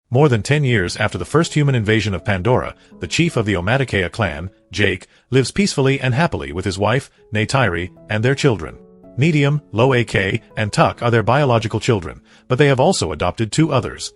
More than 10 years after the first human invasion of Pandora, the chief of the Omaticea clan, Jake, lives peacefully and happily with his wife, Neytiri, and their children. Neytiri, Lo-ak, and Tuk are their biological children, but they have also adopted two others.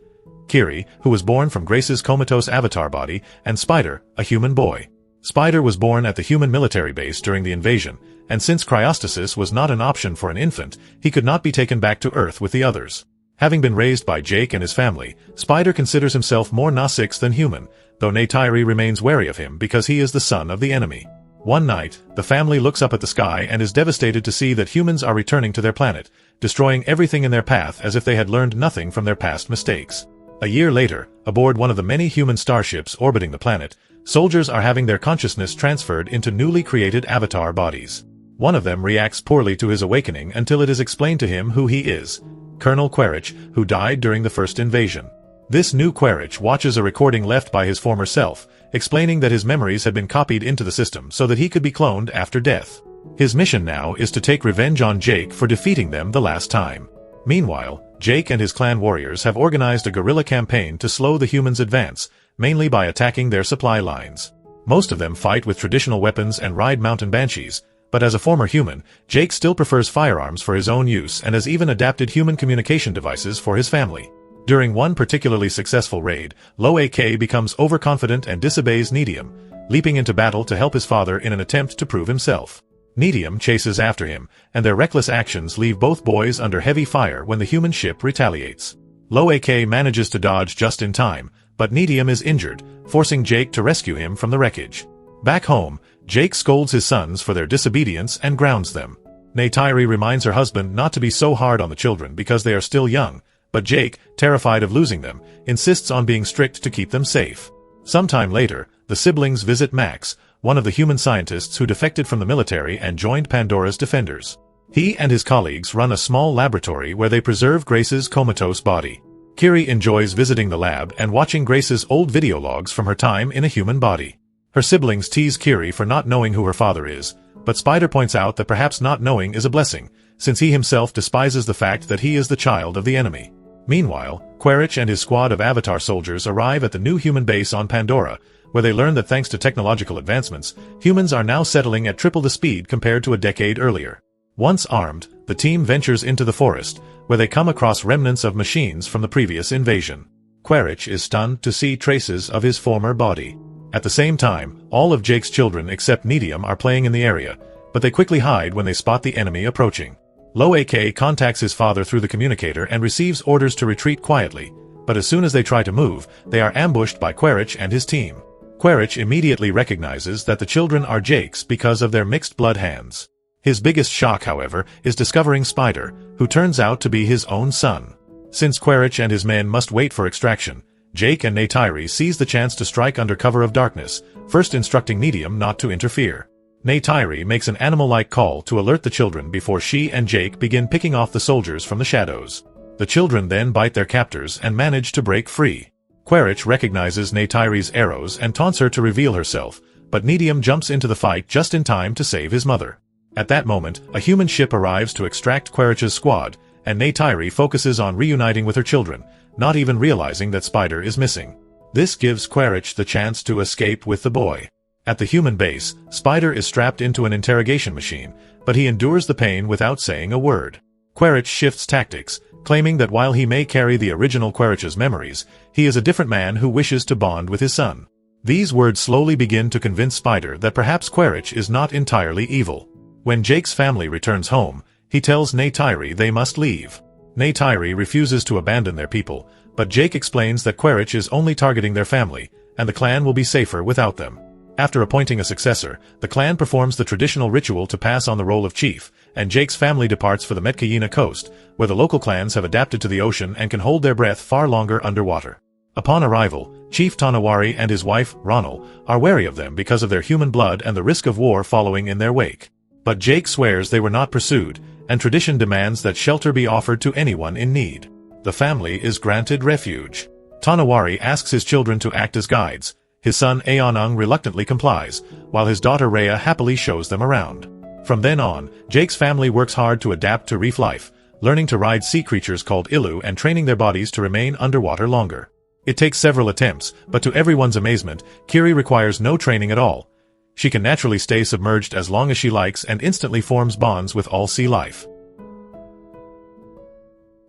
Kiri, who was born from Grace's comatose Avtar body, and Spider, a human boy. Spider was born at the human military base during the invasion, and since cryostasis was not an option for an infant, he could not be taken back to Earth with the others. Having been raised by Jake and his family, Spider considers himself more Nausix than human, though Neytiri remains wary of him because he is the son of the enemy. One night, the family looks up at the sky and is devastated to see that humans are returning to their planet, destroying everything in their path as if they had learned nothing from their past mistakes. A year later, aboard one of the many human starships orbiting the planet, soldiers are having their consciousness transferred into newly created Avtar bodies. One of them reacts poorly to his awakening until it is explained to him who he is. Colonel Quaritch, who died during the first invasion. This new Quaritch watches a recording left by his former self, explaining that his memories had been copied into the system so that he could be cloned after death. His mission now is to take revenge on Jake for defeating them the last time. Meanwhile, Jake and his clan warriors have organized a guerrilla campaign to slow the humans' advance, mainly by attacking their supply lines. Most of them fight with traditional weapons and ride mountain banshees, but as a former human, Jake still prefers firearms for his own use and has even adapted human communication devices for his family. During one particularly successful raid, Lo-ak becomes overconfident and disobeys Neytiri, leaping into battle to help his father in an attempt to prove himself. Neytiri chases after him, and their reckless actions leave both boys under heavy fire when the human ship retaliates. Lo-ak manages to dodge just in time, but Neytiri is injured, forcing Jake to rescue him from the wreckage. Back home, Jake scolds his sons for their disobedience and grounds them. Neytiri reminds her husband not to be so hard on the children because they are still young, but Jake, terrified of losing them, insists on being strict to keep them safe. Sometime later, the siblings visit Max, one of the human scientists who defected from the military and joined Pandora's defenders. He and his colleagues run a small laboratory where they preserve Grace's comatose body. Kiri enjoys visiting the lab and watching Grace's old video logs from her time in a human body. Her siblings tease Kiri for not knowing who her father is, but Spider points out that perhaps not knowing is a blessing, since he himself despises the fact that he is the child of the enemy. Meanwhile, Quaritch and his squad of Avtar soldiers arrive at the new human base on Pandora, where they learn that thanks to technological advancements, humans are now settling at triple the speed compared to a decade earlier. Once armed, the team ventures into the forest, where they come across remnants of machines from the previous invasion. Quaritch is stunned to see traces of his former body. At the same time, all of Jake's children except Neytiri are playing in the area, but they quickly hide when they spot the enemy approaching. Lo-ak contacts his father through the communicator and receives orders to retreat quietly, but as soon as they try to move, they are ambushed by Quaritch and his team. Quaritch immediately recognizes that the children are Jake's because of their mixed blood hands. His biggest shock, however, is discovering Spider, who turns out to be his own son. Since Quaritch and his men must wait for extraction, Jake and Neytiri seize the chance to strike under cover of darkness, first instructing Neytiri not to interfere. Neytiri makes an animal-like call to alert the children before she and Jake begin picking off the soldiers from the shadows. The children then bite their captors and manage to break free. Quaritch recognizes Neytiri's arrows and taunts her to reveal herself, but Neytiri jumps into the fight just in time to save his mother. At that moment, a human ship arrives to extract Quaritch's squad, and Neytiri focuses on reuniting with her children, not even realizing that Spider is missing. This gives Quaritch the chance to escape with the boy. At the human base, Spider is strapped into an interrogation machine, but he endures the pain without saying a word. Quaritch shifts tactics, claiming that while he may carry the original Quaritch's memories, he is a different man who wishes to bond with his son. These words slowly begin to convince Spider that perhaps Quaritch is not entirely evil. When Jake's family returns home, he tells Neytiri they must leave. Neytiri refuses to abandon their people, but Jake explains that Quaritch is only targeting their family, and the clan will be safer without them. After appointing a successor, the clan performs the traditional ritual to pass on the role of chief, and Jake's family departs for the Metkayina coast, where the local clans have adapted to the ocean and can hold their breath far longer underwater. Upon arrival, Chief Tonawari and his wife, Ronald, are wary of them because of their human blood and the risk of war following in their wake. But Jake swears they were not pursued, and tradition demands that shelter be offered to anyone in need. The family is granted refuge. Tonawari asks his children to act as guides. His son Aonung reluctantly complies, while his daughter Rhea happily shows them around. From then on, Jake's family works hard to adapt to reef life, learning to ride sea creatures called Ilu and training their bodies to remain underwater longer. It takes several attempts, but to everyone's amazement, Kiri requires no training at all. She can naturally stay submerged as long as she likes and instantly forms bonds with all sea life.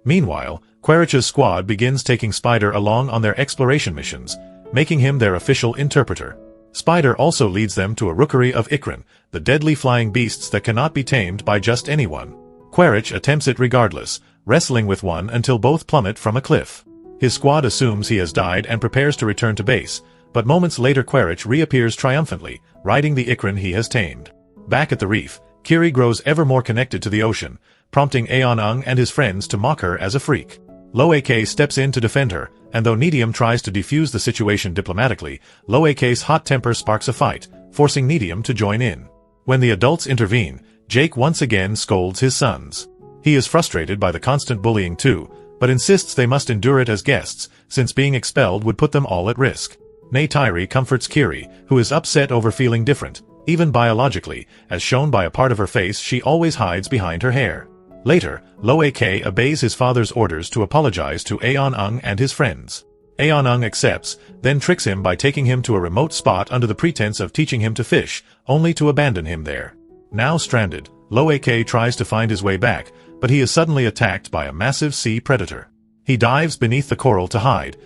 Meanwhile, Quaritch's squad begins taking Spider along on their exploration missions, making him their official interpreter. Spider also leads them to a rookery of Ikran, the deadly flying beasts that cannot be tamed by just anyone. Quaritch attempts it regardless, wrestling with one until both plummet from a cliff. His squad assumes he has died and prepares to return to base, but moments later Quaritch reappears triumphantly, riding the Ikran he has tamed. Back at the reef, Kiri grows ever more connected to the ocean, prompting Aeon and his friends to mock her as a freak. Lo-AK steps in to defend her, and though Neytiri tries to defuse the situation diplomatically, Lo-AK's hot temper sparks a fight, forcing Neytiri to join in. When the adults intervene, Jake once again scolds his sons. He is frustrated by the constant bullying too, but insists they must endure it as guests, since being expelled would put them all at risk. Neytiri comforts Kiri, who is upset over feeling different, even biologically, as shown by a part of her face she always hides behind her hair. Later, Lo-AK obeys his father's orders to apologize to Aeon and his friends. Aeon accepts, then tricks him by taking him to a remote spot under the pretense of teaching him to fish, only to abandon him there. Now stranded, Lo-AK tries to find his way back, but he is suddenly attacked by a massive sea predator. He dives beneath the coral to hide,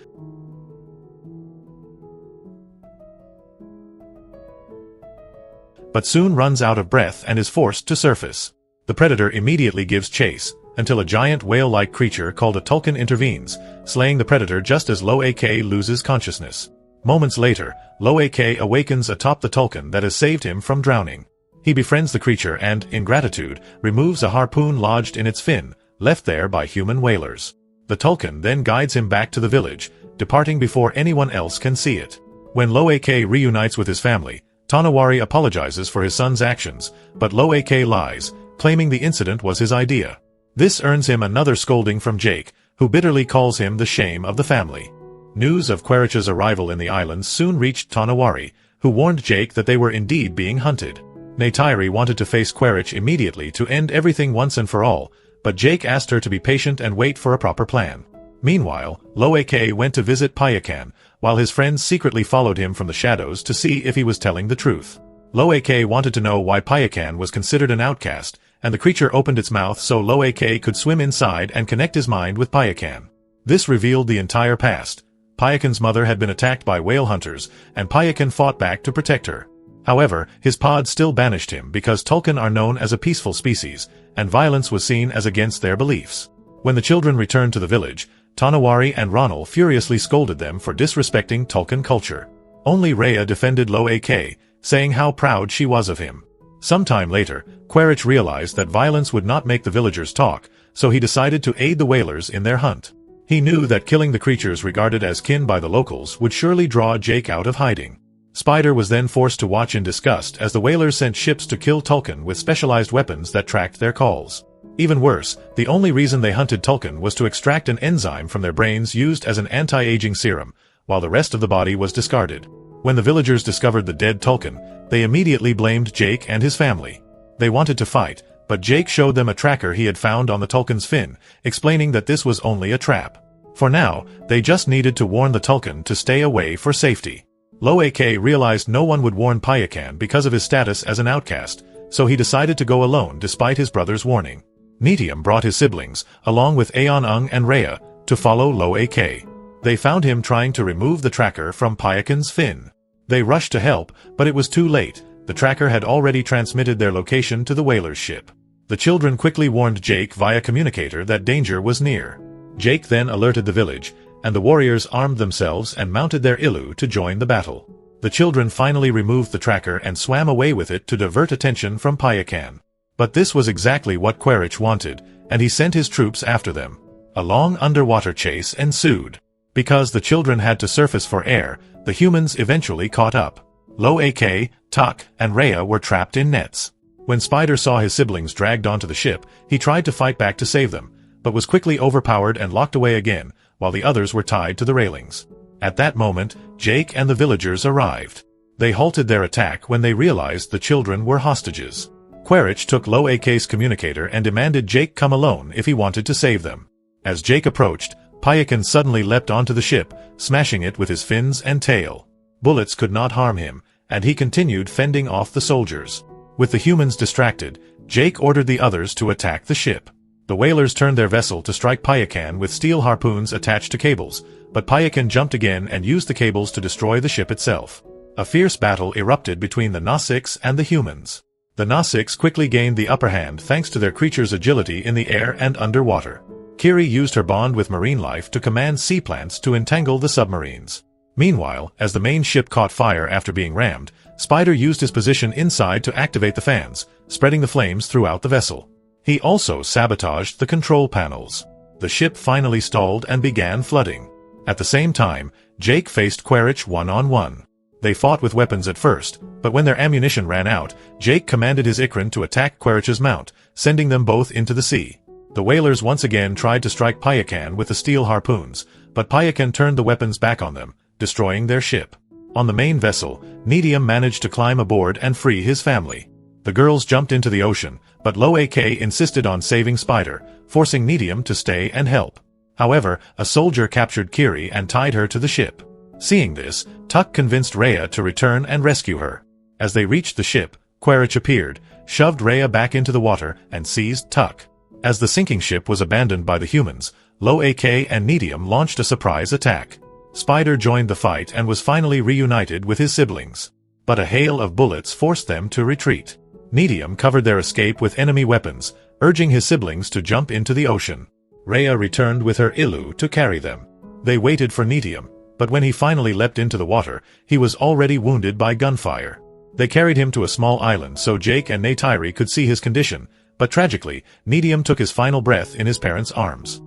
but soon runs out of breath and is forced to surface. The predator immediately gives chase, until a giant whale-like creature called a tulkun intervenes, slaying the predator just as Lo-AK loses consciousness. Moments later, Lo-AK awakens atop the tulkun that has saved him from drowning. He befriends the creature and, in gratitude, removes a harpoon lodged in its fin, left there by human whalers. The tulkun then guides him back to the village, departing before anyone else can see it. When Lo-AK reunites with his family, Tonawari apologizes for his son's actions, but Lo-AK lies, claiming the incident was his idea. This earns him another scolding from Jake, who bitterly calls him the shame of the family. News of Quaritch's arrival in the islands soon reached Tonawari, who warned Jake that they were indeed being hunted. Neytiri wanted to face Quaritch immediately to end everything once and for all, but Jake asked her to be patient and wait for a proper plan. Meanwhile, Lo-AK went to visit Payakan, while his friends secretly followed him from the shadows to see if he was telling the truth. Lo-AK wanted to know why Payakan was considered an outcast, and the creature opened its mouth so Lo-AK could swim inside and connect his mind with Payakan. This revealed the entire past. Payakan's mother had been attacked by whale hunters, and Payakan fought back to protect her. However, his pod still banished him because tulkun are known as a peaceful species, and violence was seen as against their beliefs. When the children returned to the village, Tonawari and Ronald furiously scolded them for disrespecting tulkun culture. Only Rhea defended Lo-AK, saying how proud she was of him. Sometime later, Quaritch realized that violence would not make the villagers talk, so he decided to aid the whalers in their hunt. He knew that killing the creatures regarded as kin by the locals would surely draw Jake out of hiding. Spider was then forced to watch in disgust as the whalers sent ships to kill tulkun with specialized weapons that tracked their calls. Even worse, the only reason they hunted tulkun was to extract an enzyme from their brains used as an anti-aging serum, while the rest of the body was discarded. When the villagers discovered the dead tulkun, they immediately blamed Jake and his family. They wanted to fight, but Jake showed them a tracker he had found on the tulkun's fin, explaining that this was only a trap. For now, they just needed to warn the tulkun to stay away for safety. Lo-AK realized no one would warn Payakan because of his status as an outcast, so he decided to go alone despite his brother's warning. Neytiri brought his siblings, along with Aeon and Rhea, to follow Lo-AK. They found him trying to remove the tracker from Payakan's fin. They rushed to help, but it was too late. The tracker had already transmitted their location to the whaler's ship. The children quickly warned Jake via communicator that danger was near. Jake then alerted the village, and the warriors armed themselves and mounted their ilu to join the battle. The children finally removed the tracker and swam away with it to divert attention from Payakan. But this was exactly what Quaritch wanted, and he sent his troops after them. A long underwater chase ensued. Because the children had to surface for air, the humans eventually caught up. Lo-AK, Tuck, and Rhea were trapped in nets. When Spider saw his siblings dragged onto the ship, he tried to fight back to save them, but was quickly overpowered and locked away again, while the others were tied to the railings. At that moment, Jake and the villagers arrived. They halted their attack when they realized the children were hostages. Quaritch took Lo-AK's communicator and demanded Jake come alone if he wanted to save them. As Jake approached, Payakan suddenly leapt onto the ship, smashing it with his fins and tail. Bullets could not harm him, and he continued fending off the soldiers. With the humans distracted, Jake ordered the others to attack the ship. The whalers turned their vessel to strike Payakan with steel harpoons attached to cables, but Payakan jumped again and used the cables to destroy the ship itself. A fierce battle erupted between the Nausicaa and the humans. The Nausicaa quickly gained the upper hand thanks to their creatures' agility in the air and underwater. Kiri used her bond with marine life to command sea plants to entangle the submarines. Meanwhile, as the main ship caught fire after being rammed, Spider used his position inside to activate the fans, spreading the flames throughout the vessel. He also sabotaged the control panels. The ship finally stalled and began flooding. At the same time, Jake faced Quaritch one-on-one. They fought with weapons at first, but when their ammunition ran out, Jake commanded his Ikran to attack Quaritch's mount, sending them both into the sea. The whalers once again tried to strike Payakan with the steel harpoons, but Payakan turned the weapons back on them, destroying their ship. On the main vessel, Neytiri managed to climb aboard and free his family. The girls jumped into the ocean, but Lo-Ak insisted on saving Spider, forcing Neytiri to stay and help. However, a soldier captured Kiri and tied her to the ship. Seeing this, Tuck convinced Rhea to return and rescue her. As they reached the ship, Quaritch appeared, shoved Rhea back into the water, and seized Tuck. As the sinking ship was abandoned by the humans, Lo-Ak and Neytiri launched a surprise attack. Spider joined the fight and was finally reunited with his siblings. But a hail of bullets forced them to retreat. Neytiri covered their escape with enemy weapons, urging his siblings to jump into the ocean. Rhea returned with her Ilu to carry them. They waited for Neytiri, but when he finally leapt into the water, he was already wounded by gunfire. They carried him to a small island so Jake and Neytiri could see his condition, but tragically, Neytiri took his final breath in his parents' arms.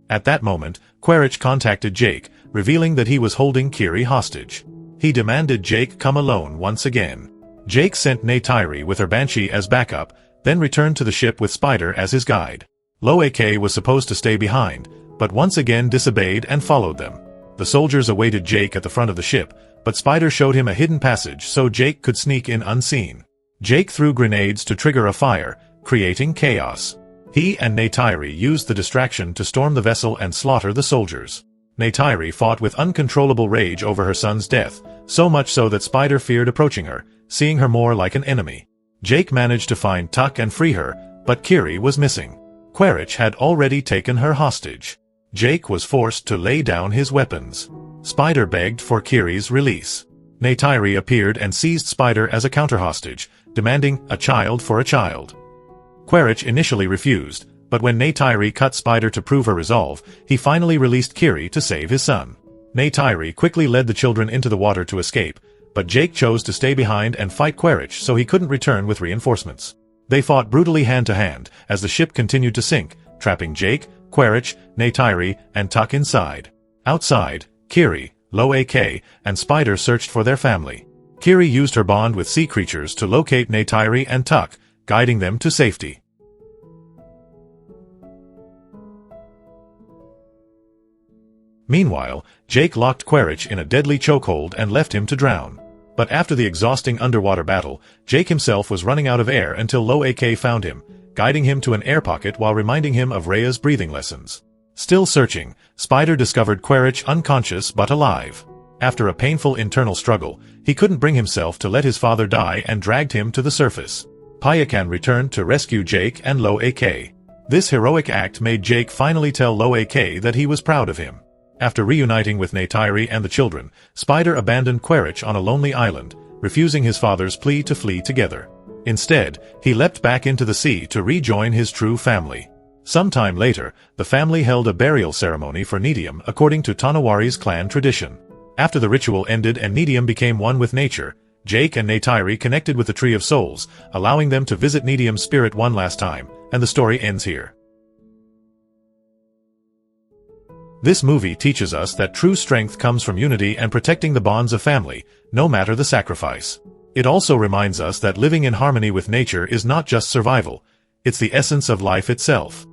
At that moment, Quaritch contacted Jake, revealing that he was holding Kiri hostage. He demanded Jake come alone once again. Jake sent Neytiri with her Banshee as backup, then returned to the ship with Spider as his guide. Lo-Ak was supposed to stay behind, but once again disobeyed and followed them. The soldiers awaited Jake at the front of the ship, but Spider showed him a hidden passage so Jake could sneak in unseen. Jake threw grenades to trigger a fire, creating chaos. He and Neytiri used the distraction to storm the vessel and slaughter the soldiers. Neytiri fought with uncontrollable rage over her son's death, so much so that Spider feared approaching her, seeing her more like an enemy. Jake managed to find Tuck and free her, but Kiri was missing. Quaritch had already taken her hostage. Jake was forced to lay down his weapons. Spider begged for Kiri's release. Neytiri appeared and seized Spider as a counter-hostage, demanding a child for a child. Quaritch initially refused, but when Neytiri cut Spider to prove her resolve, he finally released Kiri to save his son. Neytiri quickly led the children into the water to escape, but Jake chose to stay behind and fight Quaritch so he couldn't return with reinforcements. They fought brutally hand-to-hand as the ship continued to sink, trapping Jake, Quaritch, Neytiri, and Tuck inside. Outside, Kiri, Lo-Ak, and Spider searched for their family. Kiri used her bond with sea creatures to locate Neytiri and Tuck, guiding them to safety. Meanwhile, Jake locked Quaritch in a deadly chokehold and left him to drown. But after the exhausting underwater battle, Jake himself was running out of air until Lo-Ak found him, guiding him to an air pocket while reminding him of Rhea's breathing lessons. Still searching, Spider discovered Quaritch unconscious but alive. After a painful internal struggle, he couldn't bring himself to let his father die and dragged him to the surface. Payakan returned to rescue Jake and Lo-Ak. This heroic act made Jake finally tell Lo-Ak that he was proud of him. After reuniting with Neytiri and the children, Spider abandoned Quaritch on a lonely island, refusing his father's plea to flee together. Instead, he leapt back into the sea to rejoin his true family. Sometime later, the family held a burial ceremony for Neytiri according to Tonawari's clan tradition. After the ritual ended and Neytiri became one with nature, Jake and Neytiri connected with the Tree of Souls, allowing them to visit Neytiri's spirit one last time, and the story ends here. This movie teaches us that true strength comes from unity and protecting the bonds of family, no matter the sacrifice. It also reminds us that living in harmony with nature is not just survival, it's the essence of life itself.